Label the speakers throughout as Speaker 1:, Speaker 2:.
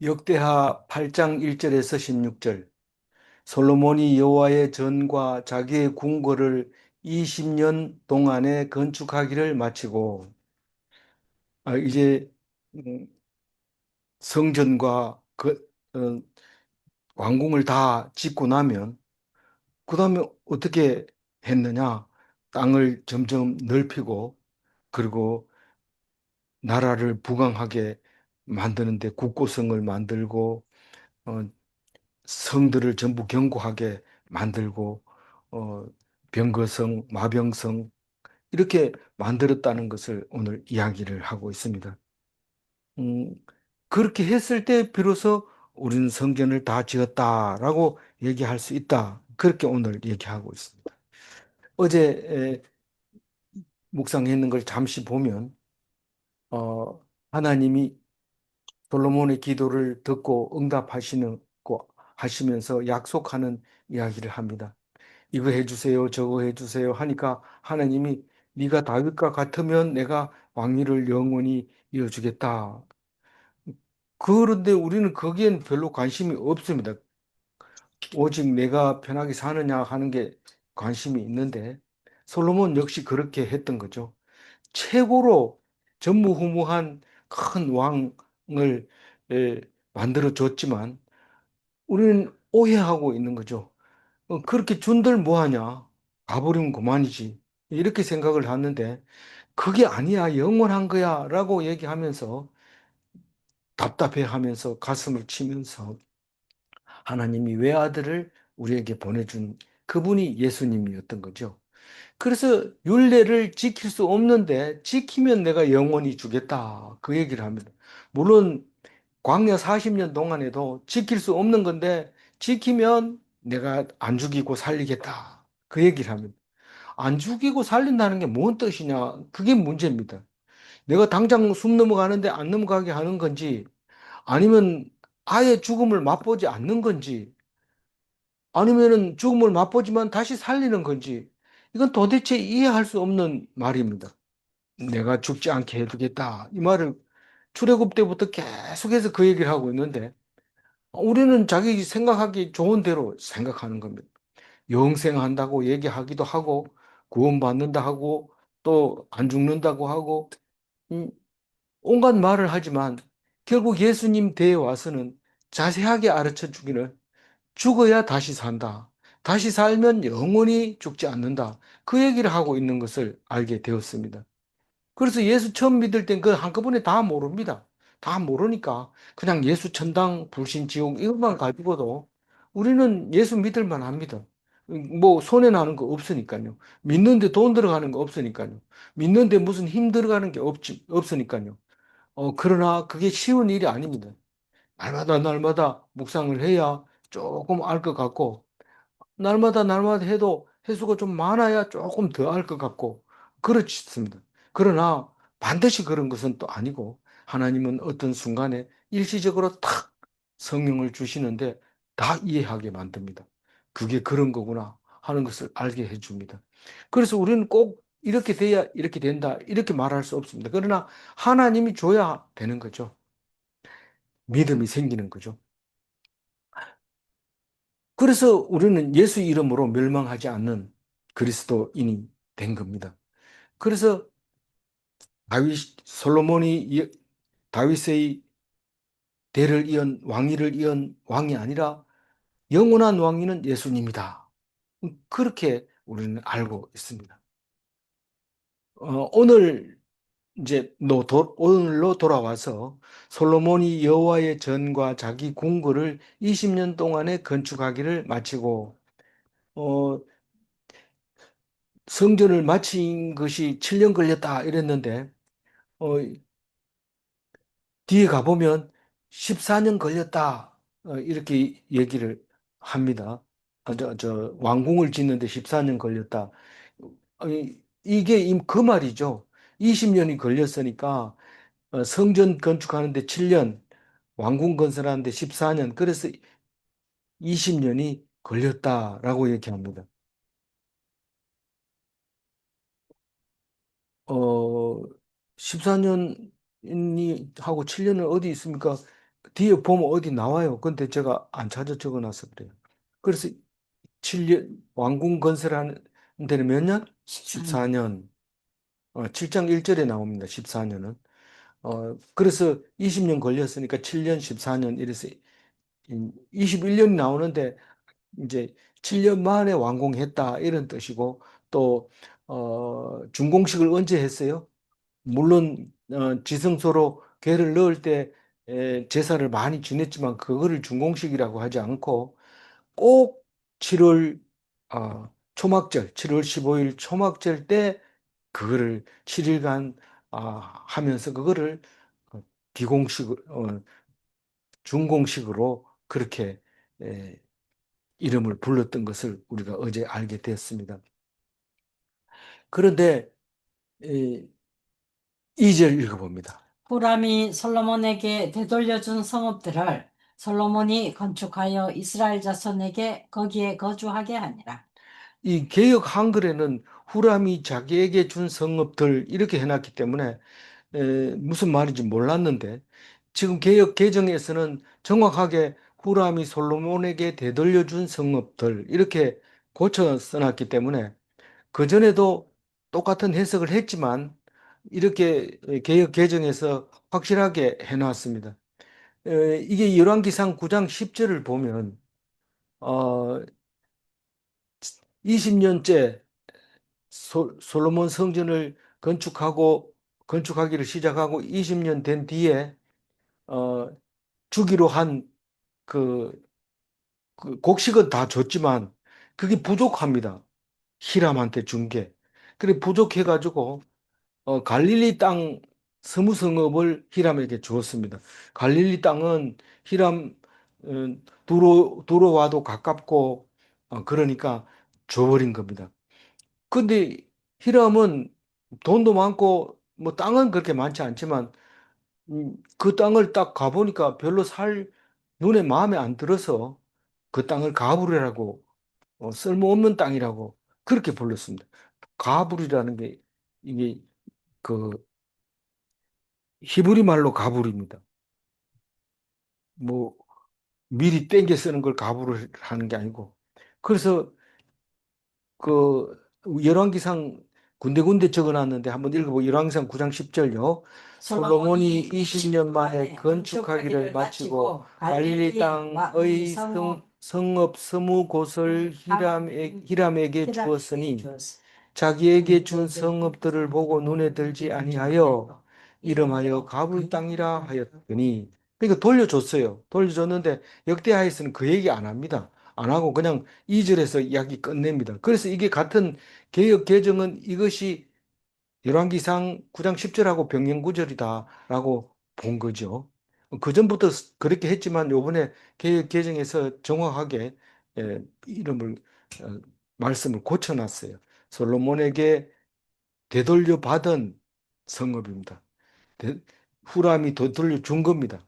Speaker 1: 역대하 8장 1절에서 16절. 솔로몬이 여호와의 전과 자기의 궁궐을 20년 동안에 건축하기를 마치고, 이제 음, 성전과 어, 왕궁을 다 짓고 나면 그 다음에 어떻게 했느냐? 땅을 점점 넓히고, 그리고 나라를 부강하게 만드는데 국고성을 만들고, 어, 성들을 전부 견고하게 만들고, 어, 병거성, 마병성 이렇게 만들었다는 것을 오늘 이야기를 하고 있습니다. 음, 그렇게 했을 때 비로소 우리는 성전을 다 지었다라고 얘기할 수 있다. 그렇게 오늘 얘기하고 있습니다. 어제 묵상했는 걸 잠시 보면 어, 하나님이 솔로몬의 기도를 듣고 응답하시는 거 하시면서 약속하는 이야기를 합니다. 이거 해주세요, 저거 해주세요 하니까 하나님이 네가 다윗과 같으면 내가 왕위를 영원히 이어주겠다. 그런데 우리는 거기엔 별로 관심이 없습니다. 오직 내가 편하게 사느냐 하는 게 관심이 있는데 솔로몬 역시 그렇게 했던 거죠. 최고로 전무후무한 큰 왕을 만들어 줬지만 우리는 오해하고 있는 거죠. 그렇게 준들 뭐하냐? 가버리면 그만이지. 이렇게 생각을 하는데 그게 아니야. 영원한 거야. 라고 얘기하면서 답답해 하면서 가슴을 치면서 하나님이 외아들을 우리에게 보내준 그분이 예수님이었던 거죠. 그래서 율례를 지킬 수 없는데 지키면 내가 영원히 주겠다. 그 얘기를 합니다. 물론 광야 40년 동안에도 지킬 수 없는 건데 지키면 내가 안 죽이고 살리겠다. 그 얘기를 합니다. 안 죽이고 살린다는 게 뭔 뜻이냐? 그게 문제입니다. 내가 당장 숨 넘어가는데 안 넘어가게 하는 건지 아니면 아예 죽음을 맛보지 않는 건지 아니면은 죽음을 맛보지만 다시 살리는 건지 이건 도대체 이해할 수 없는 말입니다. 내가 죽지 않게 해두겠다. 이 말을 출애굽 때부터 계속해서 그 얘기를 하고 있는데 우리는 자기 생각하기 좋은 대로 생각하는 겁니다. 영생한다고 얘기하기도 하고 구원받는다 하고 또 안 죽는다고 하고 음, 온갖 말을 하지만 결국 예수님 대에 와서는 자세하게 알아쳐 주기를 죽어야 다시 산다. 다시 살면 영원히 죽지 않는다. 그 얘기를 하고 있는 것을 알게 되었습니다. 그래서 예수 처음 믿을 땐 그 한꺼번에 다 모릅니다. 다 모르니까 그냥 예수 천당, 불신 지옥 이것만 가지고도 우리는 예수 믿을 만합니다. 뭐 손해 나는 거 없으니까요. 믿는데 돈 들어가는 거 없으니까요. 믿는데 무슨 힘 들어가는 게 없으니까요. 그러나 그게 쉬운 일이 아닙니다. 날마다 날마다 묵상을 해야 조금 알 것 같고 날마다 해도 횟수가 좀 많아야 조금 더 알 것 같고 그렇습니다. 그러나 반드시 그런 것은 또 아니고 하나님은 어떤 순간에 일시적으로 탁 성령을 주시는데 다 이해하게 만듭니다. 그게 그런 거구나 하는 것을 알게 해줍니다. 그래서 우리는 꼭 이렇게 돼야 이렇게 된다 이렇게 말할 수 없습니다. 그러나 하나님이 줘야 되는 거죠. 믿음이 생기는 거죠. 그래서 우리는 예수 이름으로 멸망하지 않는 그리스도인이 된 겁니다. 그래서 솔로몬이 다윗의 대를 이은 왕위를 이은 왕이 아니라 영원한 왕위는 예수님이다. 그렇게 우리는 알고 있습니다. 오늘 오늘로 돌아와서 솔로몬이 여호와의 전과 자기 궁궐을 20년 동안에 건축하기를 마치고 어, 성전을 마친 것이 7년 걸렸다 이랬는데 어, 뒤에 가보면 14년 걸렸다 이렇게 얘기를 합니다. 왕궁을 짓는데 14년 걸렸다. 이게 그 말이죠. 20년이 걸렸으니까 성전 건축하는데 7년, 왕궁 건설하는데 14년, 그래서 20년이 걸렸다라고 얘기합니다. 14년이 하고 7년은 어디 있습니까? 뒤에 보면 어디 나와요. 근데 제가 안 찾아 적어놔서 그래요. 그래서 7년, 왕궁 건설하는 데는 몇 년?
Speaker 2: 14년.
Speaker 1: 14년. 7장 1절에 나옵니다. 14년은. 그래서 20년 걸렸으니까 7년, 14년 이래서 21년이 나오는데 이제 7년 만에 완공했다 이런 뜻이고 또 준공식을 언제 했어요? 물론 지성소로 괴를 넣을 때 제사를 많이 지냈지만 그거를 준공식이라고 하지 않고 꼭 7월 초막절, 7월 15일 초막절 때 그거를 7일간 하면서 그거를 비공식, 준공식으로 그렇게 에, 이름을 불렀던 것을 우리가 어제 알게 되었습니다. 그런데 2절 읽어봅니다.
Speaker 2: 후람이 솔로몬에게 되돌려준 성읍들을 솔로몬이 건축하여 이스라엘 자손에게 거기에 거주하게 하니라.
Speaker 1: 이 개역 한글에는 후람이 자기에게 준 성읍들 이렇게 해놨기 때문에 무슨 말인지 몰랐는데 지금 개역 개정에서는 정확하게 후람이 솔로몬에게 되돌려준 성읍들 이렇게 고쳐 써놨기 때문에 그전에도 똑같은 해석을 했지만 이렇게 개역 개정에서 확실하게 해놨습니다. 이게 열왕기상 9장 10절을 보면 어, 20년째 솔로몬 성전을 건축하기를 시작하고 20년 된 뒤에 어, 주기로 한 그, 그 곡식은 다 줬지만 그게 부족합니다. 히람한테 준 게. 그래 부족해가지고 갈릴리 땅 스무성읍을 히람에게 주었습니다. 갈릴리 땅은 히람 어, 두로와도 가깝고 그러니까 줘버린 겁니다. 근데 히람은 돈도 많고 뭐 땅은 그렇게 많지 않지만 그 땅을 딱 가보니까 별로 살 눈에 마음에 안 들어서 그 땅을 가브리라고 쓸모없는 땅이라고 그렇게 불렀습니다. 가불이라는 게 이게 그 히브리 말로 가불입니다. 뭐 미리 땡겨 쓰는 걸 가불을 하는 게 아니고 그래서 그 열왕기상 군데군데 적어놨는데 한번 읽어보. 열왕기상 9장 10절요. 솔로몬이 20년 만에 건축하기를 마치고 갈릴리 땅의 성읍 스무 곳을 히람에게 주었으니 자기에게 준 성읍들을 보고 눈에 들지 아니하여 이름하여 가불 땅이라 하였더니 그러니까 돌려줬어요. 돌려줬는데 역대하에서는 그 얘기 안 합니다. 안 하고 그냥 2절에서 이야기 끝냅니다. 그래서 이게 같은 개역 개정은 이것이 열왕기상 9장 10절하고 병행구절이다라고 본 거죠. 그전부터 그렇게 했지만 요번에 개역 개정에서 정확하게 이름을 어, 말씀을 고쳐놨어요. 솔로몬에게 되돌려 받은 성읍입니다. 되- 후람이 되돌려 준 겁니다.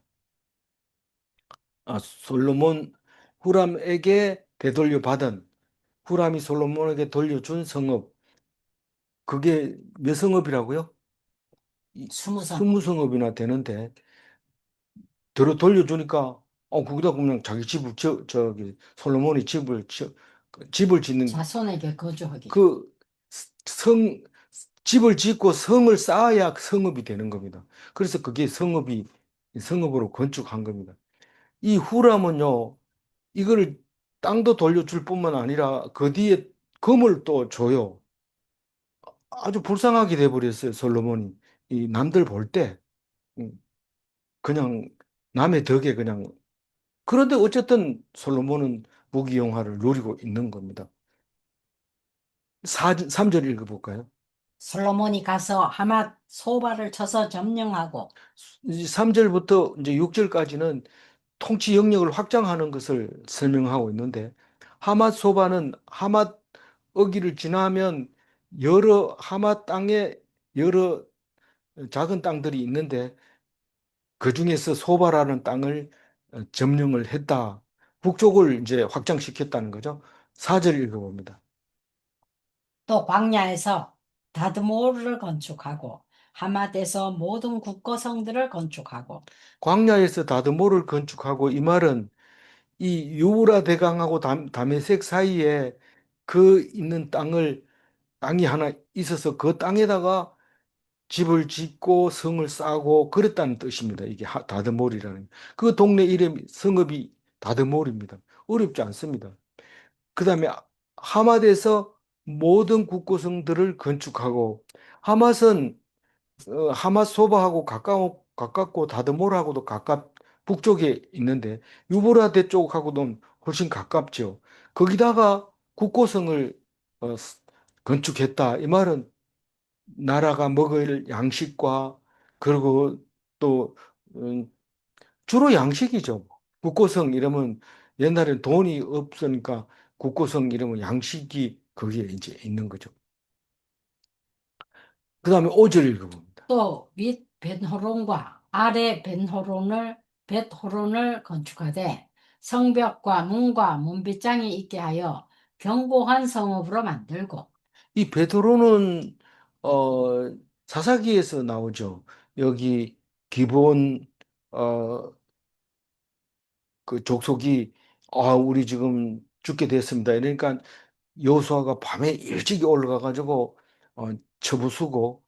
Speaker 1: 솔로몬 후람에게 되돌려 받은 후람이 솔로몬에게 돌려준 성읍 그게 몇 성읍이라고요?
Speaker 2: 스무성.
Speaker 1: 20성읍이나 되는데 돌려주니까 거기다 그냥 자기 집을 저기 솔로몬이 집을 짓는
Speaker 2: 자손에게 거주하게.
Speaker 1: 그 성, 집을 짓고 성을 쌓아야 성읍이 되는 겁니다. 그래서 그게 성읍으로 건축한 겁니다. 이 후람은요, 이거를 땅도 돌려줄 뿐만 아니라 그 뒤에 금을 또 줘요. 아주 불쌍하게 돼버렸어요, 솔로몬이. 이 남들 볼 때, 음, 그냥 남의 덕에 그냥. 그런데 어쨌든 솔로몬은 무기영화를 누리고 있는 겁니다. 3절 읽어볼까요?
Speaker 2: 솔로몬이 가서 하맛 소바를 쳐서 점령하고
Speaker 1: 3절부터 이제 6절까지는 통치 영역을 확장하는 것을 설명하고 있는데, 하맛 소바는 하맛 어기를 지나면 여러 하맛 땅에 여러 작은 땅들이 있는데 그 중에서 소바라는 땅을 점령을 했다. 북쪽을 이제 확장시켰다는 거죠. 4절 읽어봅니다.
Speaker 2: 또 광야에서 다드모르를 건축하고 하맛에서 모든 국고성들을 건축하고
Speaker 1: 광야에서 다드모를 건축하고 이 말은 이 유브라 대강하고 다메섹 사이에 그 있는 땅이 하나 있어서 그 땅에다가 집을 짓고 성을 쌓고 그랬다는 뜻입니다. 이게 다드몰이라는 그 동네 이름이 성읍이 다드몰입니다. 어렵지 않습니다. 그다음에 하맛에서 모든 국고성들을 건축하고 하맛은 하맛 소바하고 가깝고 다드몰하고도 북쪽에 있는데 유브라데 쪽하고도 훨씬 가깝죠. 거기다가 국고성을 어, 건축했다. 이 말은 나라가 먹을 양식과 그리고 또 음, 주로 양식이죠. 국고성 이러면 옛날엔 돈이 없으니까 국고성 이러면 양식이 거기에 이제 있는 거죠. 그 다음에 5절 읽어봅니다.
Speaker 2: 또 윗 벳호론과 아래 벳호론을 건축하되 성벽과 문과 문빗장이 있게 하여 견고한 성읍으로 만들고
Speaker 1: 이 베드로는 어, 사사기에서 나오죠. 여기 기본 어, 그 족속이 우리 지금 죽게 됐습니다. 그러니까 여호수아가 밤에 일찍 올라가 가지고 처부수고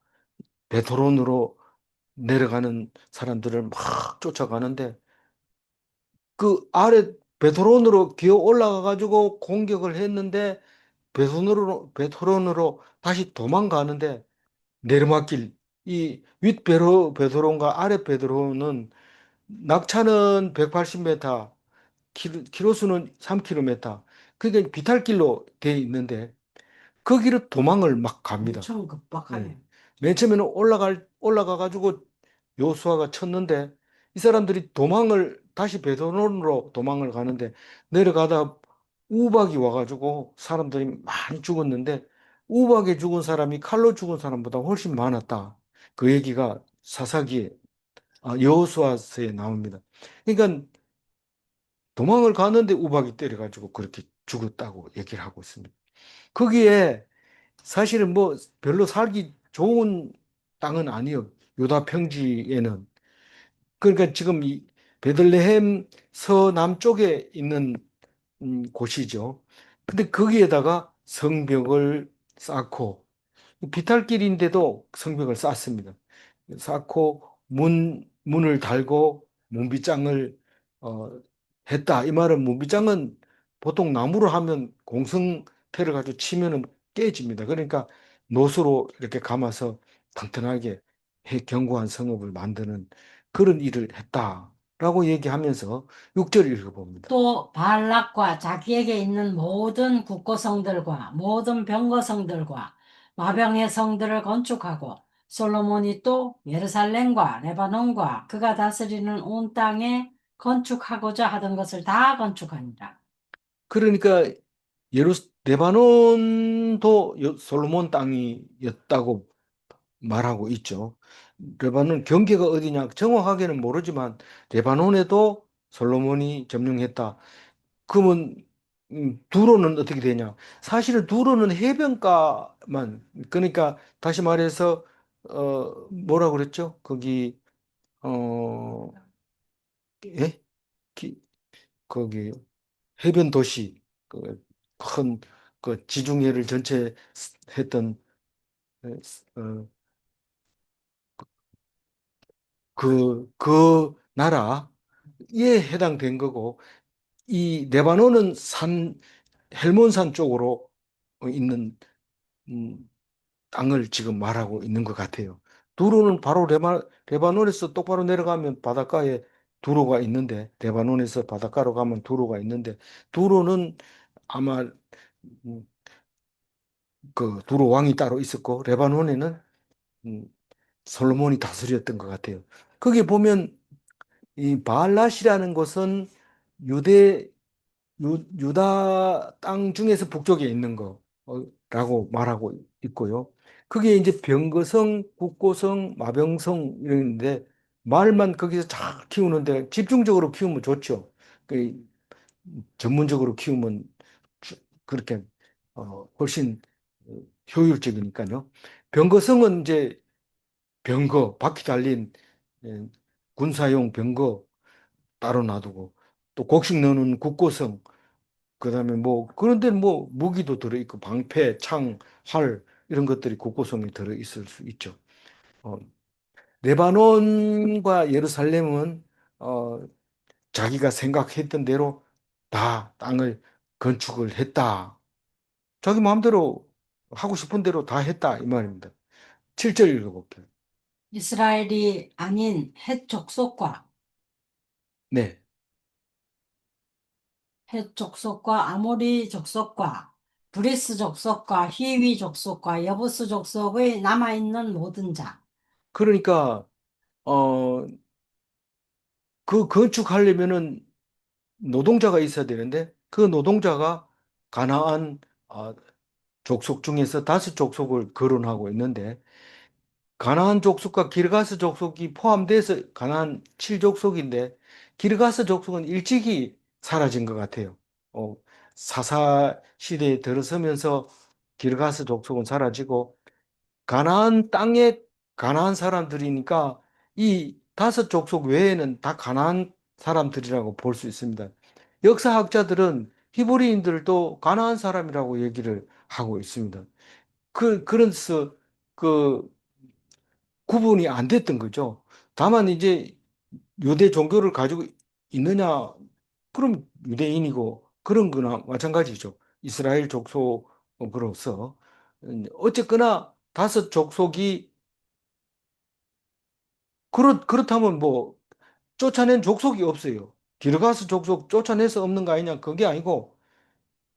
Speaker 1: 베드론으로 내려가는 사람들을 막 쫓아가는데 그 아래 베드론으로 기어 올라가 가지고 공격을 했는데 베드론으로 다시 도망가는데 내리막길 이 베드론과 아래 베드론은 낙차는 180m, 키로수는 3km. 그게 비탈길로 돼 있는데 거기를 도망을 막 갑니다.
Speaker 2: 엄청
Speaker 1: 예.
Speaker 2: 급박하네.
Speaker 1: 맨 처음에는 올라가 가지고 요수아가 쳤는데 이 사람들이 도망을 다시 베드론으로 도망을 가는데 내려가다 우박이 와가지고 사람들이 많이 죽었는데 우박에 죽은 사람이 칼로 죽은 사람보다 훨씬 많았다. 그 얘기가 사사기에 여호수아서에 나옵니다. 그러니까 도망을 가는데 우박이 때려가지고 그렇게 죽었다고 얘기를 하고 있습니다. 거기에 사실은 뭐 별로 살기 좋은 땅은 아니에요. 유다 평지에는. 그러니까 지금 이 베들레헴 서남쪽에 있는 곳이죠. 근데 거기에다가 성벽을 쌓고 비탈길인데도 성벽을 쌓습니다. 쌓고 문을 달고 문빗장을 어, 했다. 이 말은 문빗장은 보통 나무로 하면 공성태를 가지고 치면은 깨집니다. 그러니까 노수로 이렇게 감아서 튼튼하게 견고한 성읍을 만드는 그런 일을 했다라고 얘기하면서 6절 읽어봅니다.
Speaker 2: 또 발락과 자기에게 있는 모든 국고성들과 모든 병거성들과 마병의 성들을 건축하고 솔로몬이 또 예루살렘과 레바논과 그가 다스리는 온 땅에 건축하고자 하던 것을 다 건축하니라.
Speaker 1: 그러니까 레바논도 솔로몬 땅이었다고 말하고 있죠. 레바논 경계가 어디냐 정확하게는 모르지만 레바논에도 솔로몬이 점령했다. 그러면 두로는 어떻게 되냐? 사실은 두로는 해변가만 그러니까 다시 말해서 뭐라 그랬죠? 거기 어 예? 거기 해변 도시 그큰그 지중해를 전체 했던 어, 그 나라에 해당된 거고 이 레바논은 헬몬산 쪽으로 있는 음, 땅을 지금 말하고 있는 것 같아요. 두로는 바로 레바논에서 똑바로 내려가면 바닷가에 두로가 있는데 레바논에서 바닷가로 가면 두로가 있는데 두로는 아마 음, 그 두로 왕이 따로 있었고 레바논에는 음, 솔로몬이 다스렸던 것 같아요. 거기 보면 이 바알랏이라는 곳은 유대 유다 땅 중에서 북쪽에 있는 거라고 말하고 있고요. 그게 이제 병거성, 국고성, 마병성 이런데 말만 거기서 잘 키우는데 집중적으로 키우면 좋죠. 그 전문적으로 키우면 그렇게 훨씬 효율적이니까요. 병거성은 이제 병거, 바퀴 달린 예, 군사용 병거 따로 놔두고 또 곡식 넣는 국고성 그다음에 뭐 그런데 뭐 무기도 들어있고 방패, 창, 활 이런 것들이 국고성에 들어있을 수 있죠. 어, 레바논과 예루살렘은 어, 자기가 생각했던 대로 다 땅을 건축을 했다. 자기 마음대로 하고 싶은 대로 다 했다 이 말입니다. 7절 읽어볼게요.
Speaker 2: 이스라엘이 아닌 헷 족속과
Speaker 1: 네.
Speaker 2: 헷 족속과 아모리 족속과 브리스 족속과 히위 족속과 여부스 족속의 남아있는 모든 자.
Speaker 1: 그러니까 어, 그 건축하려면은 노동자가 있어야 되는데 그 노동자가 가나안 어, 족속 중에서 5족속을 거론하고 있는데 가나안 족속과 기르가스 족속이 포함돼서 가나안 7족속인데 기르가스 족속은 일찍이 사라진 것 같아요. 어, 사사 시대에 들어서면서 기르가스 족속은 사라지고 가나안 땅에 가나안 사람들이니까 이 5족속 외에는 다 가나안 사람들이라고 볼 수 있습니다. 역사학자들은 히브리인들도 가나안 사람이라고 얘기를 하고 있습니다. 그래서 그 구분이 안 됐던 거죠. 다만 이제 유대 종교를 가지고 있느냐? 그럼 유대인이고 그런 거나 마찬가지죠. 이스라엘 족속으로서 어쨌거나 5족속이 그렇다면 뭐 쫓아낸 족속이 없어요. 기르가스 족속 쫓아내서 없는 거 아니냐? 그게 아니고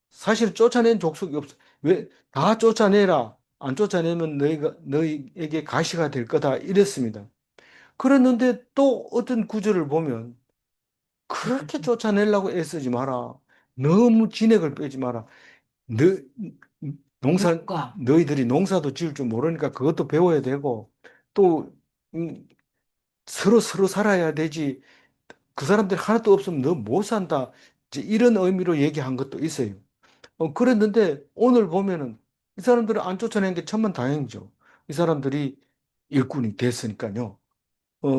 Speaker 1: 사실 쫓아낸 족속이 없어. 왜 다 쫓아내라. 안 쫓아내면 너희에게 가시가 될 거다. 이랬습니다. 그랬는데 또 어떤 구절을 보면 그렇게 쫓아내려고 애쓰지 마라. 너무 진액을 빼지 마라. 너, 농사,
Speaker 2: 육과
Speaker 1: 너희들이 농사도 지을 줄 모르니까 그것도 배워야 되고 또 음, 서로 살아야 되지. 그 사람들이 하나도 없으면 너 못 산다. 이제 이런 의미로 얘기한 것도 있어요. 그랬는데 오늘 보면은 이 사람들을 안 쫓아낸 게 천만다행이죠. 이 사람들이 일꾼이 됐으니까요. 어,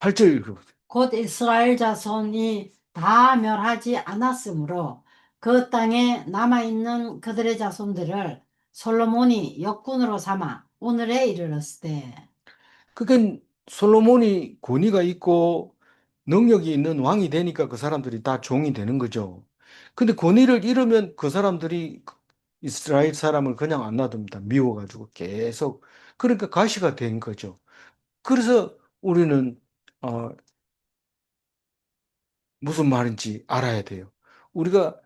Speaker 1: 8절 읽어보세요.
Speaker 2: 곧 이스라엘 자손이 다 멸하지 않았으므로 그 땅에 남아있는 그들의 자손들을 솔로몬이 역군으로 삼아 오늘에 이르렀으되
Speaker 1: 그게 솔로몬이 권위가 있고 능력이 있는 왕이 되니까 그 사람들이 다 종이 되는 거죠. 근데 권위를 잃으면 그 사람들이 이스라엘 사람을 그냥 안 놔둡니다. 미워가지고 계속. 그러니까 가시가 된 거죠. 그래서 우리는 어, 무슨 말인지 알아야 돼요. 우리가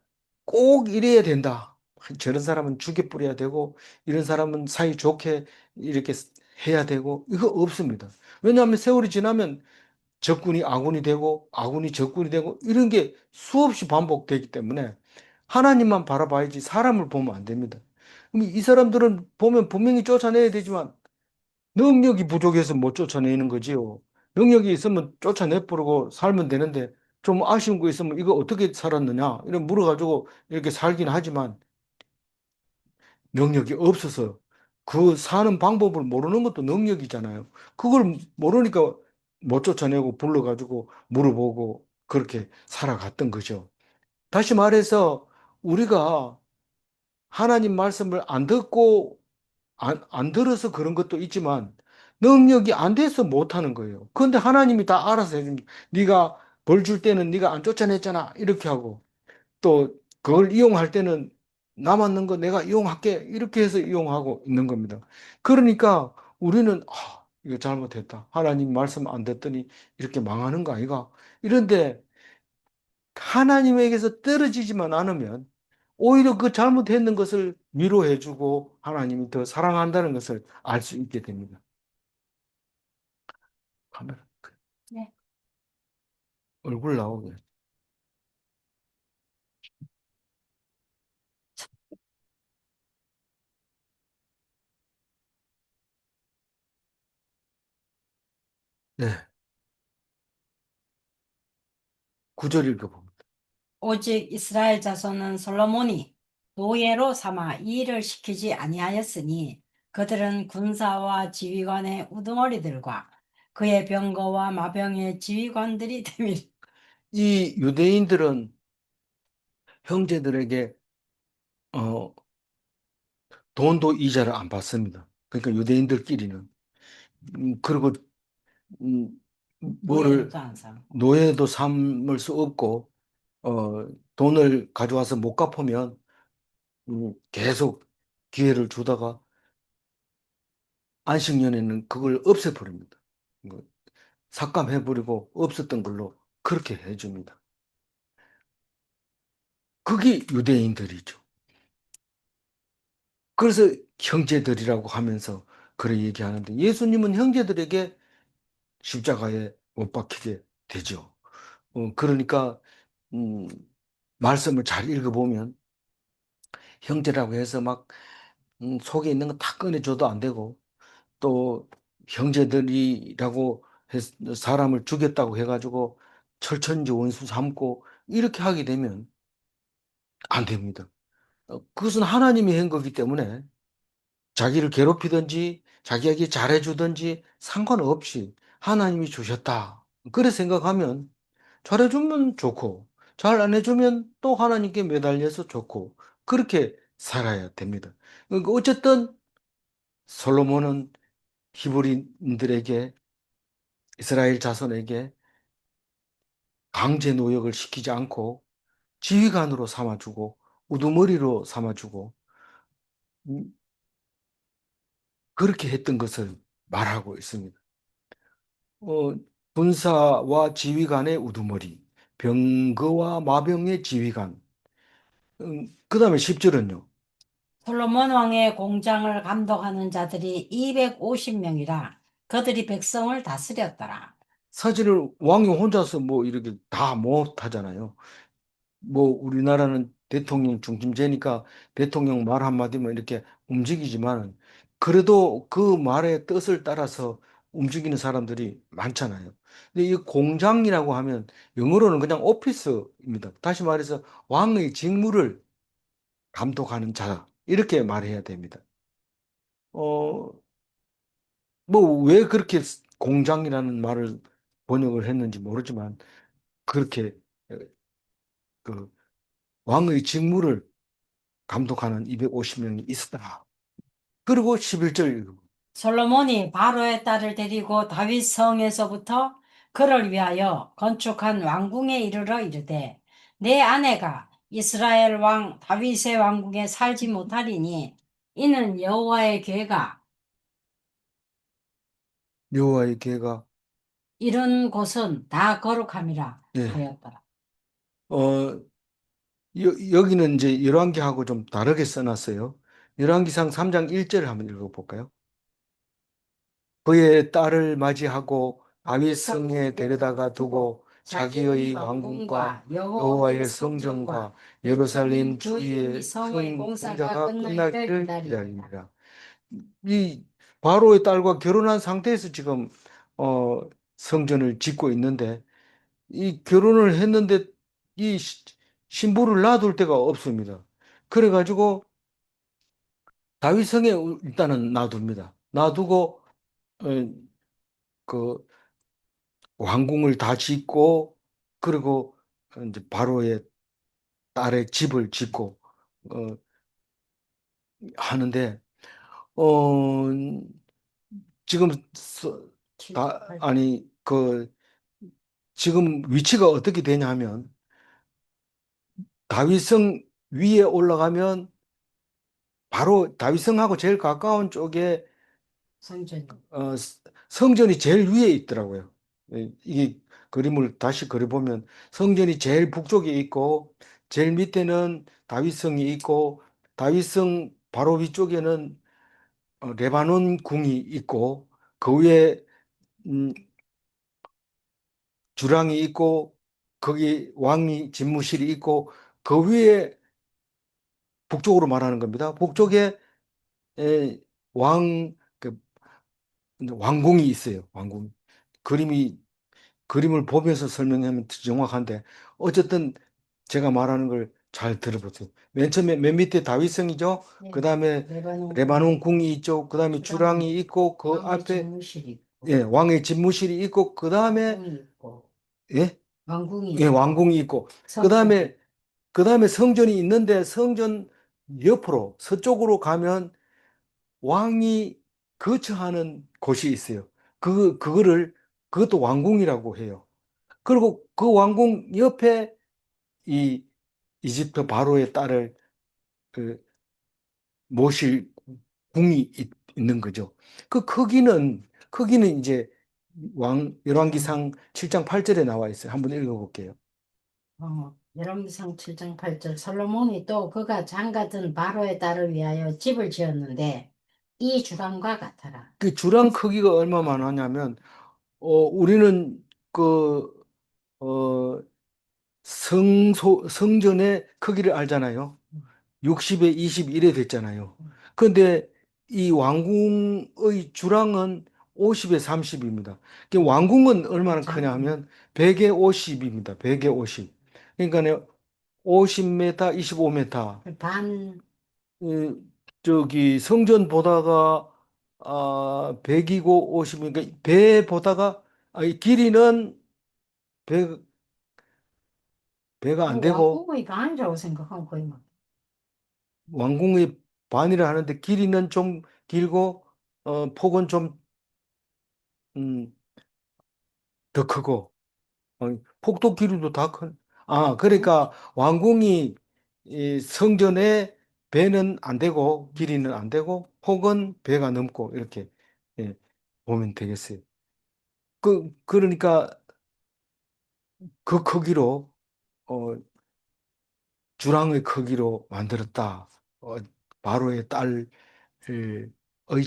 Speaker 1: 꼭 이래야 된다. 저런 사람은 죽여 뿌려야 되고, 이런 사람은 사이 좋게 이렇게 해야 되고, 이거 없습니다. 왜냐하면 세월이 지나면 적군이 아군이 되고, 아군이 적군이 되고, 이런 게 수없이 반복되기 때문에 하나님만 바라봐야지 사람을 보면 안 됩니다. 그럼 이 사람들은 보면 분명히 쫓아내야 되지만, 능력이 부족해서 못 쫓아내는 거지요. 능력이 있으면 쫓아내 버리고 살면 되는데 좀 아쉬운 거 있으면 이거 어떻게 살았느냐 이런 물어가지고 이렇게 살긴 하지만 능력이 없어서 그 사는 방법을 모르는 것도 능력이잖아요. 그걸 모르니까 못 쫓아내고 불러가지고 물어보고 그렇게 살아갔던 거죠. 다시 말해서 우리가 하나님 말씀을 안 듣고 안 들어서 그런 것도 있지만 능력이 안 돼서 못 하는 거예요. 그런데 하나님이 다 알아서 해줍니다. 네가 벌 줄 때는 네가 안 쫓아냈잖아. 이렇게 하고 또 그걸 이용할 때는 남았는 거 내가 이용할게. 이렇게 해서 이용하고 있는 겁니다. 그러니까 우리는 이거 잘못했다. 하나님 말씀 안 듣더니 이렇게 망하는 거 아이가? 이런데 하나님에게서 떨어지지만 않으면 오히려 그 잘못했는 것을 위로해주고 하나님이 더 사랑한다는 것을 알 수 있게 됩니다. 카메라
Speaker 2: 네.
Speaker 1: 얼굴 나오게. 네, 구절 읽어봅니다.
Speaker 2: 오직 이스라엘 자손은 솔로몬이 노예로 삼아 이 일을 시키지 아니하였으니 그들은 군사와 지휘관의 우두머리들과 그의 병거와 마병의 지휘관들이 됨이라.
Speaker 1: 이 유대인들은 형제들에게 어, 돈도 이자를 안 받습니다. 그러니까 유대인들끼리는 그리고 음, 뭐를
Speaker 2: 노예도 안 삼고.
Speaker 1: 노예도 삼을 수 없고 돈을 가져와서 못 갚으면 계속 기회를 주다가 안식년에는 그걸 없애버립니다. 뭐, 삭감해버리고 없었던 걸로 그렇게 해줍니다. 그게 유대인들이죠. 그래서 형제들이라고 하면서 그래 얘기하는데 예수님은 형제들에게 십자가에 못 박히게 되죠. 그러니까 음, 말씀을 잘 읽어보면 형제라고 해서 막 속에 있는 거 다 꺼내줘도 안 되고 또 형제들이라고 사람을 죽였다고 해가지고 철천지 원수 삼고 이렇게 하게 되면 안 됩니다. 그것은 하나님이 한 거기 때문에 자기를 괴롭히든지 자기에게 잘해주든지 상관없이 하나님이 주셨다. 그래 생각하면 잘해주면 좋고 잘 안 해주면 또 하나님께 매달려서 좋고 그렇게 살아야 됩니다. 그러니까 어쨌든 솔로몬은 히브리인들에게 이스라엘 자손에게 강제 노역을 시키지 않고 지휘관으로 삼아주고 우두머리로 삼아주고 음, 그렇게 했던 것을 말하고 있습니다. 어, 군사와 지휘관의 우두머리, 병거와 마병의 지휘관. 그 다음에 10절은요.
Speaker 2: 솔로몬 왕의 공장을 감독하는 자들이 250명이라 그들이 백성을 다스렸더라.
Speaker 1: 사실은 왕이 혼자서 뭐 이렇게 다 못하잖아요. 뭐 우리나라는 대통령 중심제니까 대통령 말 한마디면 이렇게 움직이지만 그래도 그 말의 뜻을 따라서 움직이는 사람들이 많잖아요. 근데 이 공장이라고 하면 영어로는 그냥 오피스입니다. 다시 말해서 왕의 직무를 감독하는 자 이렇게 말해야 됩니다. 어, 뭐 왜 그렇게 공장이라는 말을 번역을 했는지 모르지만 그렇게 그 왕의 직무를 감독하는 250명이 있었다. 그리고 11절 읽어봅니다.
Speaker 2: 솔로몬이 바로의 딸을 데리고 다윗 성에서부터 그를 위하여 건축한 왕궁에 이르러 이르되 내 아내가 이스라엘 왕 다윗의 왕궁에 살지 못하리니 이는 여호와의 괴가
Speaker 1: 여호와의 계가
Speaker 2: 이런 곳은 다 거룩함이라
Speaker 1: 예.
Speaker 2: 하였더라.
Speaker 1: 어 여기는 이제 열왕기하고 좀 다르게 써놨어요. 열왕기상 3장 1절을 한번 읽어볼까요? 그의 딸을 맞이하고 다윗 성에 데려다가 두고 자기의 왕궁과 여호와의 성전과 예루살렘 주위의 성의 공사가 끝나기를 기다립니다. 이 바로의 딸과 결혼한 상태에서 지금 어, 성전을 짓고 있는데 이 결혼을 했는데 이 신부를 놔둘 데가 없습니다. 그래가지고 다윗성에 일단은 놔둡니다. 놔두고 어, 그 왕궁을 다 짓고 그리고 이제 바로의 딸의 집을 짓고 어, 하는데 어, 지금 아니 그 지금 위치가 어떻게 되냐면 다윗성 위에 올라가면 바로 다윗성하고 제일 가까운 쪽에
Speaker 2: 성전.
Speaker 1: 어, 성전이 제일 위에 있더라고요. 이게 그림을 다시 그려보면 성전이 제일 북쪽에 있고 제일 밑에는 다윗성이 있고 다윗성 바로 위쪽에는 레바논 궁이 있고 그 위에 음, 주랑이 있고 거기 왕이 집무실이 있고 그 위에 북쪽으로 말하는 겁니다. 북쪽에 에, 왕, 그, 왕궁이 있어요. 왕궁. 그림이, 그림을 보면서 설명하면 정확한데, 어쨌든 제가 말하는 걸 잘 들어보세요. 맨 처음에 맨 밑에 다윗성이죠. 그
Speaker 2: 네.
Speaker 1: 다음에
Speaker 2: 레바논 궁,
Speaker 1: 레바논 궁이 있죠. 그 다음에
Speaker 2: 주랑
Speaker 1: 주랑이 있고 그
Speaker 2: 왕의
Speaker 1: 앞에
Speaker 2: 집무실이 있고,
Speaker 1: 예, 왕의 집무실이 있고 그 다음에
Speaker 2: 왕궁이 있고,
Speaker 1: 예,
Speaker 2: 왕궁이
Speaker 1: 예,
Speaker 2: 있고,
Speaker 1: 왕궁이 있고 그
Speaker 2: 성전,
Speaker 1: 다음에 성전이 있는데 성전 옆으로 서쪽으로 가면 왕이 거처하는 곳이 있어요. 그거를 그것도 왕궁이라고 해요. 그리고 그 왕궁 옆에 이 이집트 바로의 딸을 그 모실 궁이 있는 거죠. 그 크기는 이제 열왕기상 7장 8절에 나와 있어요. 한번 읽어볼게요.
Speaker 2: 열왕기상 7장 8절 솔로몬이 또 그가 장가든 바로의 딸을 위하여 집을 지었는데 이 주랑과 같아라.
Speaker 1: 그 주랑 크기가 얼마만 하냐면 우리는 그 어, 성전의 크기를 알잖아요. 60에 21에 됐잖아요. 그런데 이 왕궁의 주랑은 50에 30입니다. 왕궁은 얼마나 크냐
Speaker 2: 작은
Speaker 1: 하면 100에 50입니다. 100에 50. 그러니까 50m, 25m.
Speaker 2: 반,
Speaker 1: 저기 성전보다가 100이고 50이니까 배보다가 길이는 100, 배가 안 되고
Speaker 2: 왕궁의 반이라고 생각하면 거의 막
Speaker 1: 왕궁의 반이라 하는데 길이는 좀 길고 폭은 좀 음, 더 크고 폭도 길이도 다 큰. 그러니까 왕궁이 이 성전의 배는 안 되고 길이는 안 되고 폭은 배가 넘고 이렇게 예, 보면 되겠어요. 그러니까 그 크기로 어, 주랑의 크기로 만들었다. 바로의 딸의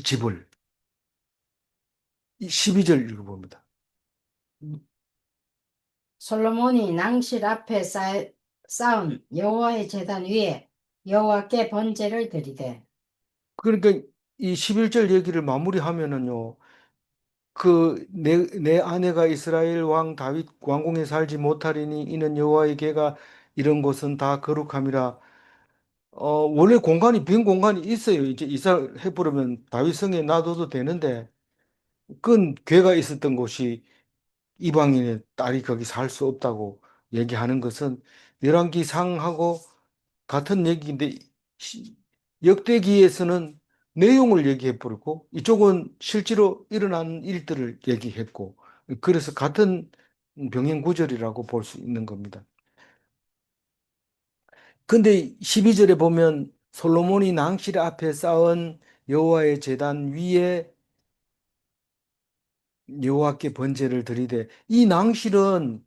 Speaker 1: 집을 이 12절 읽어봅니다.
Speaker 2: 솔로몬이 낭실 앞에 쌓은 여호와의 제단 위에 여호와께 번제를 드리되
Speaker 1: 그러니까 이 11절 얘기를 마무리하면은요. 내 아내가 이스라엘 왕 다윗 왕궁에 살지 못하리니 이는 여호와의 궤가 이런 곳은 다 거룩함이라. 원래 빈 공간이 있어요. 이제 이사해 버리면 다윗 성에 놔둬도 되는데 그건 궤가 있었던 곳이 이방인의 딸이 거기 살 수 없다고 얘기하는 것은 열왕기상하고 같은 얘기인데 시- 역대기에서는 내용을 얘기해 버리고 이쪽은 실제로 일어난 일들을 얘기했고 그래서 같은 병행 구절이라고 볼 수 있는 겁니다. 근데 12절에 보면 솔로몬이 낭실 앞에 쌓은 여호와의 제단 위에 여호와께 번제를 드리되 이 낭실은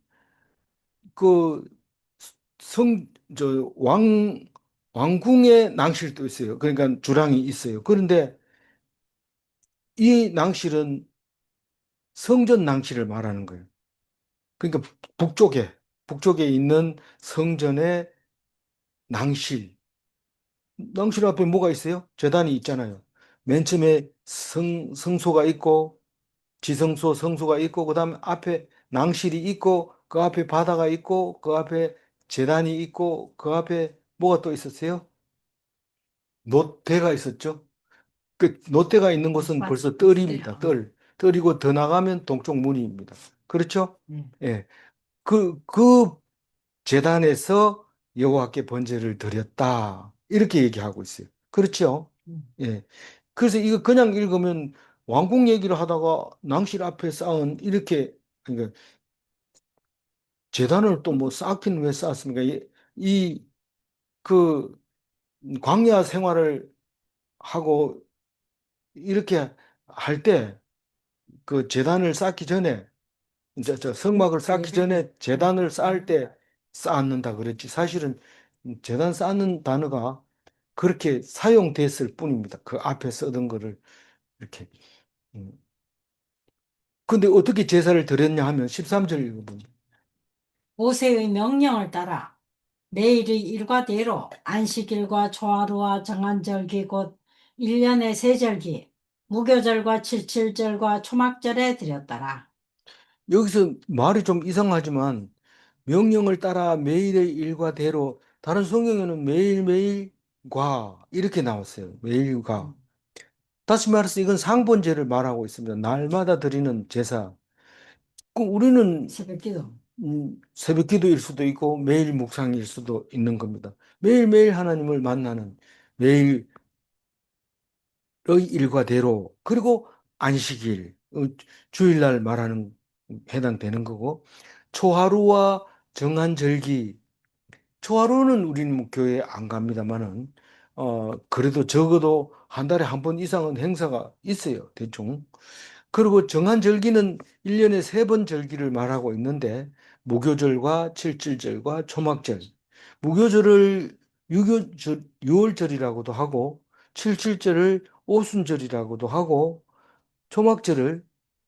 Speaker 1: 그 왕궁의 낭실도 있어요. 그러니까 주랑이 있어요. 그런데 이 낭실은 성전 낭실을 말하는 거예요. 그러니까 북쪽에 있는 성전의 낭실. 낭실 앞에 뭐가 있어요? 제단이 있잖아요. 맨 처음에 성소가 있고, 지성소, 성소가 있고, 그 다음에 앞에 낭실이 있고, 그 앞에 바다가 있고, 그 앞에 제단이 있고, 그 앞에 뭐가 또 있었어요? 놋대가 있었죠. 그 놋대가 있는 곳은 벌써 뜰입니다.
Speaker 2: 밭이요.
Speaker 1: 뜰이고 더 나가면 동쪽 문입니다. 그렇죠?
Speaker 2: 네.
Speaker 1: 예. 그 제단에서 여호와께 번제를 드렸다. 이렇게 얘기하고 있어요. 그렇죠? 예. 그래서 이거 그냥 읽으면 왕궁 얘기를 하다가 낭실 앞에 쌓은 이렇게 그러니까 제단을 또 뭐 쌓긴 왜 쌓았습니까? 그 광야 생활을 하고 이렇게 할 때 그 제단을 쌓기 전에 이제 저 성막을 쌓기 전에 재단을 쌓을 때 쌓는다 그랬지. 사실은 재단 쌓는 단어가 그렇게 사용됐을 뿐입니다. 그 앞에 쓰던 거를 이렇게. 음. 근데 어떻게 제사를 드렸냐 하면 13절 읽어보면
Speaker 2: 모세의 명령을 따라 내일의 일과대로 안식일과 초하루와 정한절기 곧 1년의 세절기 무교절과 칠칠절과 초막절에 드렸더라.
Speaker 1: 여기서 말이 좀 이상하지만 명령을 따라 매일의 일과대로 다른 성경에는 매일매일과 이렇게 나왔어요. 매일과.
Speaker 2: 음,
Speaker 1: 다시 말해서 이건 상번제를 말하고 있습니다. 날마다 드리는 제사. 그 우리는
Speaker 2: 새벽기도.
Speaker 1: 새벽 기도일 수도 있고 매일 묵상일 수도 있는 겁니다. 매일매일 하나님을 만나는 매일의 일과대로 그리고 안식일, 주일날 말하는 해당되는 거고 초하루와 정한절기 초하루는 우리는 뭐 교회 안 갑니다만은 그래도 적어도 한 달에 한 번 이상은 행사가 있어요. 대충. 그리고 정한 절기는 1년에 3번 절기를 말하고 있는데 무교절과 칠칠절과 초막절. 무교절을 유월절이라고도 하고 칠칠절을 오순절이라고도 하고 초막절을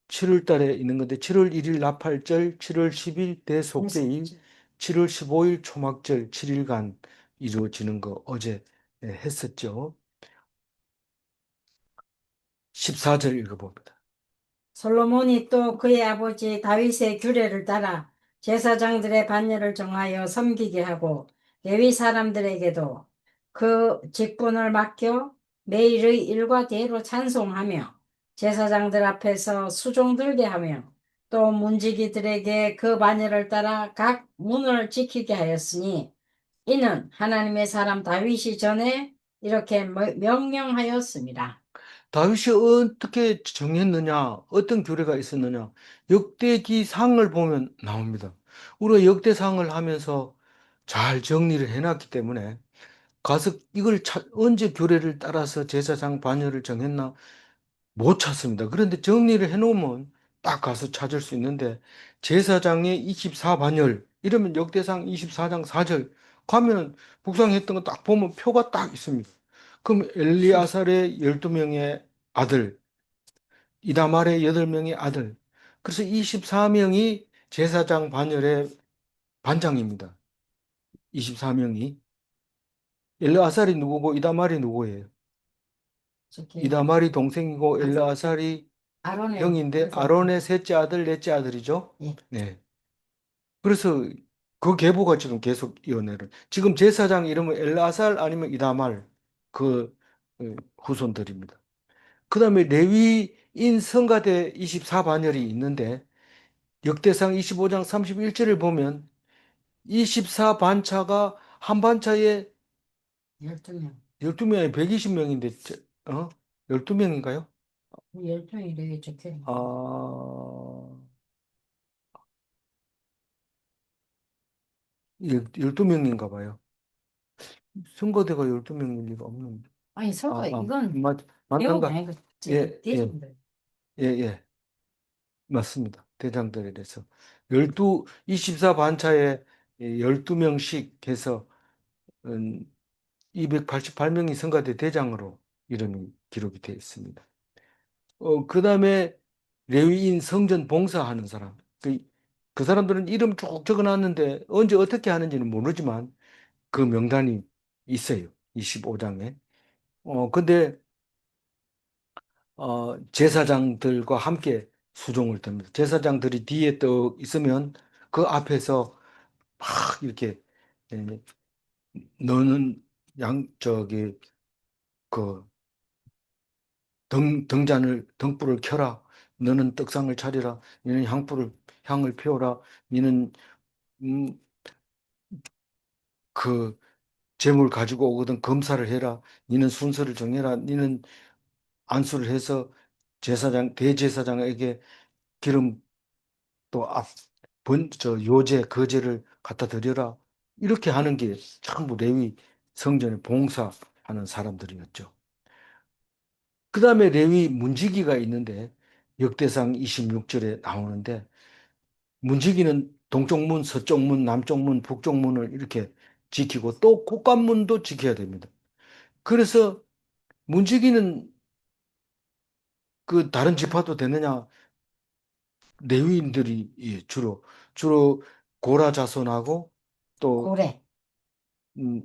Speaker 1: 7월 달에 있는 건데 7월 1일 나팔절, 7월 10일 대속죄일, 7월 15일 초막절 7일간 이루어지는 거 어제 했었죠. 14절 읽어봅니다.
Speaker 2: 솔로몬이 또 그의 아버지 다윗의 규례를 따라 제사장들의 반열을 정하여 섬기게 하고 레위 사람들에게도 그 직분을 맡겨 매일의 일과 대로 찬송하며 제사장들 앞에서 수종 들게 하며 또 문지기들에게 그 반열을 따라 각 문을 지키게 하였으니 이는 하나님의 사람 다윗이 전에 이렇게 명령하였습니다.
Speaker 1: 다윗이 어떻게 정했느냐, 어떤 규례가 있었느냐, 역대기상을 보면 나옵니다. 우리가 역대상을 하면서 잘 정리를 해놨기 때문에 가서 언제 규례를 따라서 제사장 반열을 정했나 못 찾습니다. 그런데 정리를 해놓으면 딱 가서 찾을 수 있는데 제사장의 24반열 이러면 역대상 24장 4절 가면 묵상했던 거 딱 보면 표가 딱 있습니다. 그럼 엘리아살의 12명의 아들, 이다말의 8명의 아들. 그래서 24명이 제사장 반열의 반장입니다. 24명이. 엘리아살이 누구고 이다말이 누구예요?
Speaker 2: 저기
Speaker 1: 이다말이 동생이고 엘리아살이
Speaker 2: 아론의
Speaker 1: 형인데
Speaker 2: 형제.
Speaker 1: 아론의 셋째 아들, 넷째 아들이죠.
Speaker 2: 예.
Speaker 1: 네. 그래서 그 계보가 지금 계속 이어내는. 지금 제사장 이름은 엘라살 아니면 이다말 그 후손들입니다. 그다음에 레위인 성가대 24반열이 있는데 역대상 25장 31절을 보면 24반차가 한 반차에
Speaker 2: 12명.
Speaker 1: 12명이 120명인데 12명인가요?
Speaker 2: 12명이 적혀 있는 거.
Speaker 1: 아, 12명인가 봐요. 선거대가 12명일 리가 없는데.
Speaker 2: 아니, 설거 이건 배우가
Speaker 1: 맞는가?
Speaker 2: 아니고
Speaker 1: 예, 예,
Speaker 2: 대중들.
Speaker 1: 예, 예. 맞습니다. 대장들에 대해서. 24반차에 12명씩 해서 288명이 선거대 대장으로 이름이 기록이 되어 있습니다. 그 다음에 레위인 성전 봉사하는 사람. 그 사람들은 이름 쭉 적어놨는데 언제 어떻게 하는지는 모르지만 그 명단이 있어요. 25장에. 근데 제사장들과 함께 수종을 듭니다. 제사장들이 뒤에 또 있으면 그 앞에서 막 이렇게 예, 너는 그 등불을 켜라. 너는 떡상을 차리라. 너는 향을 피워라. 너는 음, 그 재물 가지고 오거든 검사를 해라. 너는 순서를 정해라. 너는 안수를 해서 대제사장에게 기름 또 요제, 거제를 갖다 드려라. 이렇게 하는 게 전부 레위 성전에 봉사하는 사람들이었죠. 그 다음에 레위 문지기가 있는데 역대상 26절에 나오는데 문지기는 동쪽 문, 서쪽 문, 남쪽 문, 북쪽 문을 이렇게 지키고 또 곳간문도 지켜야 됩니다. 그래서 문지기는 그 다른 지파도 되느냐? 레위인들이 예, 주로 고라 자손하고 또
Speaker 2: 고래.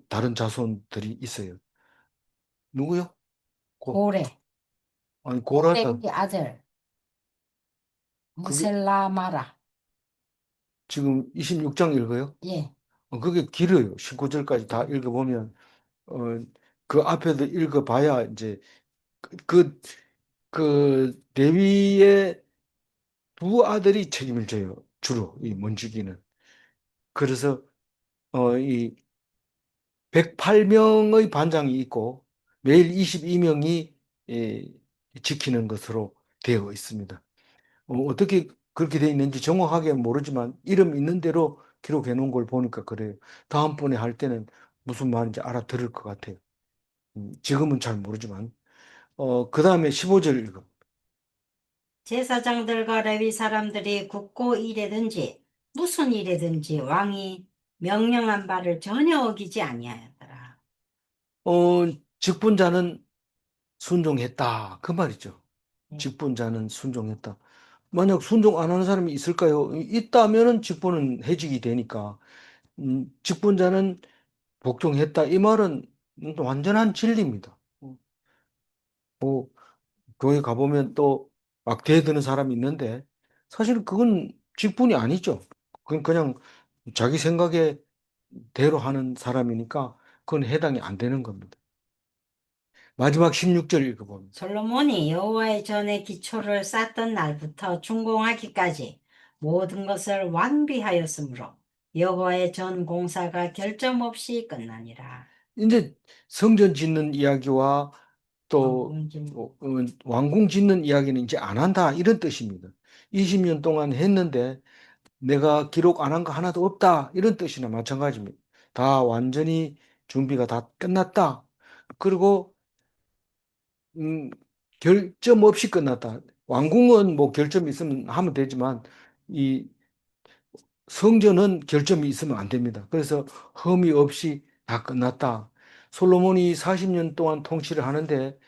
Speaker 1: 다른 자손들이 있어요. 누구요? 고,
Speaker 2: 고래.
Speaker 1: 아니, 고라자.
Speaker 2: 고래의 아들.
Speaker 1: 그게
Speaker 2: 무셀라마라.
Speaker 1: 지금 26장 읽어요?
Speaker 2: 예.
Speaker 1: 그게 길어요. 19절까지 다 읽어보면, 어, 그 앞에도 읽어봐야 이제 그, 레위의 두 아들이 책임을 져요. 주로, 이 문지기는. 그래서, 이 108명의 반장이 있고 매일 22명이 지키는 것으로 되어 있습니다. 어떻게 그렇게 되어 있는지 정확하게 모르지만 이름 있는 대로 기록해 놓은 걸 보니까 그래요. 다음번에 할 때는 무슨 말인지 알아들을 것 같아요. 지금은 잘 모르지만. 그 다음에 15절 읽어.
Speaker 2: 제사장들과 레위 사람들이 굳고 일에든지 무슨 일에든지 왕이 명령한 바를 전혀 어기지 아니하였더라.
Speaker 1: 어, 직분자는 순종했다. 그 말이죠.
Speaker 2: 네.
Speaker 1: 직분자는 순종했다. 만약 순종 안 하는 사람이 있을까요? 있다면은 직분은 해직이 되니까. 직분자는 복종했다. 이 말은 완전한 진리입니다. 뭐, 교회 가보면 또 막 대드는 사람이 있는데 사실 그건 직분이 아니죠. 그건 그냥 자기 생각에 대로 하는 사람이니까 그건 해당이 안 되는 겁니다. 마지막 16절 읽어보면
Speaker 2: 솔로몬이 여호와의 전에 기초를 쌓던 날부터 준공하기까지 모든 것을 완비하였으므로 여호와의 전 공사가 결점 없이 끝나니라.
Speaker 1: 이제 성전 짓는 이야기와 또
Speaker 2: 왕궁진.
Speaker 1: 왕궁 짓는 이야기는 이제 안 한다 이런 뜻입니다. 20년 동안 했는데 내가 기록 안 한 거 하나도 없다 이런 뜻이나 마찬가지입니다. 다 완전히 준비가 다 끝났다. 그리고 결점 없이 끝났다. 왕궁은 뭐 결점이 있으면 하면 되지만 이 성전은 결점이 있으면 안 됩니다. 그래서 흠이 없이 다 끝났다. 솔로몬이 40년 동안 통치를 하는데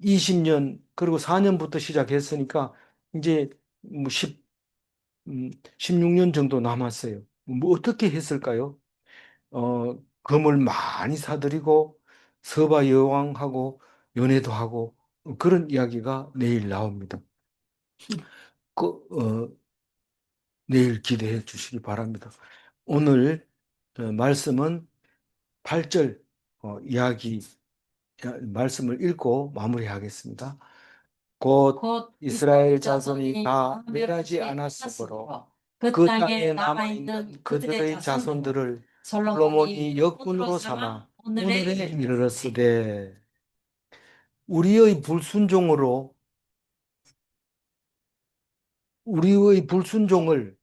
Speaker 1: 20년 그리고 4년부터 시작했으니까 이제 뭐 16년 정도 남았어요. 뭐 어떻게 했을까요? 금을 많이 사들이고 서바 여왕하고 연애도 하고 그런 이야기가 내일 나옵니다. 그, 내일 기대해 주시기 바랍니다. 오늘 말씀은 8절 이야기 말씀을 읽고 마무리하겠습니다. 곧
Speaker 2: 곧
Speaker 1: 이스라엘
Speaker 2: 이스라엘
Speaker 1: 자손이
Speaker 2: 자손이
Speaker 1: 다
Speaker 2: 다
Speaker 1: 멸하지
Speaker 2: 멸하지
Speaker 1: 않았으므로
Speaker 2: 않았으므로 그
Speaker 1: 그 땅에
Speaker 2: 땅에
Speaker 1: 남아있는
Speaker 2: 남아있는 그들의
Speaker 1: 그들의
Speaker 2: 자손들을
Speaker 1: 자손들을
Speaker 2: 솔로몬이
Speaker 1: 솔로몬이
Speaker 2: 역군으로
Speaker 1: 역군으로
Speaker 2: 삼아
Speaker 1: 삼아
Speaker 2: 오늘에
Speaker 1: 오늘에
Speaker 2: 이르렀으되.
Speaker 1: 이르렀으되 우리의 불순종으로 우리의 불순종을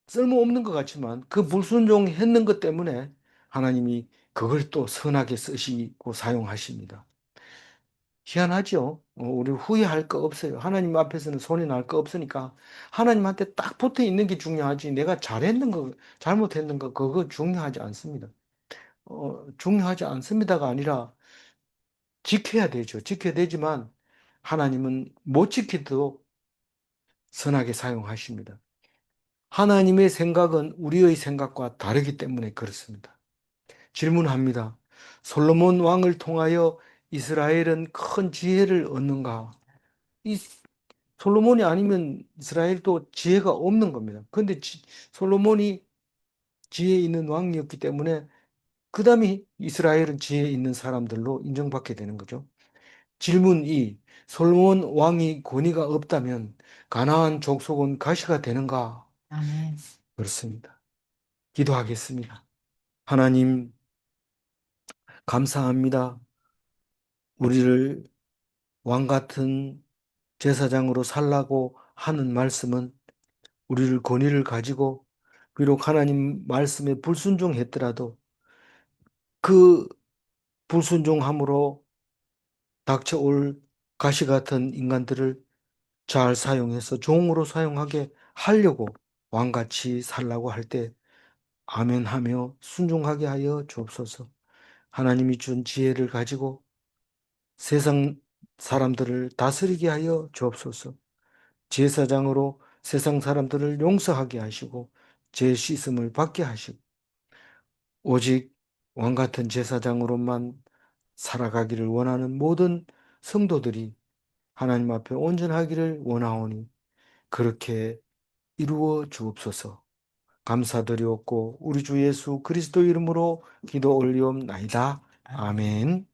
Speaker 1: 쓸모없는 것 같지만 그 불순종했는 것 때문에 하나님이 그걸 또 선하게 쓰시고 사용하십니다. 희한하죠? 우리 후회할 거 없어요. 하나님 앞에서는 손이 날 거 없으니까 하나님한테 딱 붙어 있는 게 중요하지. 내가 잘했는 거, 잘못했는 거, 그거 중요하지 않습니다. 중요하지 않습니다가 아니라 지켜야 되죠. 지켜야 되지만 하나님은 못 지키도 선하게 사용하십니다. 하나님의 생각은 우리의 생각과 다르기 때문에 그렇습니다. 질문합니다. 솔로몬 왕을 통하여 이스라엘은 큰 지혜를 얻는가? 이 솔로몬이 아니면 이스라엘도 지혜가 없는 겁니다. 그런데 솔로몬이 지혜 있는 왕이었기 때문에 그 다음에 이스라엘은 지혜 있는 사람들로 인정받게 되는 거죠. 질문 2. 솔로몬 왕이 권위가 없다면 가나안 족속은 가시가 되는가?
Speaker 2: 아멘.
Speaker 1: 그렇습니다. 기도하겠습니다. 하나님, 감사합니다. 우리를 왕 같은 제사장으로 살라고 하는 말씀은 우리를 권위를 가지고 비록 하나님 말씀에 불순종했더라도 그 불순종함으로 닥쳐올 가시 같은 인간들을 잘 사용해서 종으로 사용하게 하려고 왕같이 살라고 할 때 아멘하며 순종하게 하여 주옵소서. 하나님이 준 지혜를 가지고 세상 사람들을 다스리게 하여 주옵소서. 제사장으로 세상 사람들을 용서하게 하시고 죄 씻음을 받게 하시고 오직 왕 같은 제사장으로만 살아가기를 원하는 모든 성도들이 하나님 앞에 온전하기를 원하오니 그렇게 이루어 주옵소서. 감사드리옵고 우리 주 예수 그리스도 이름으로 기도 올리옵나이다.
Speaker 2: 아멘.
Speaker 1: 아멘.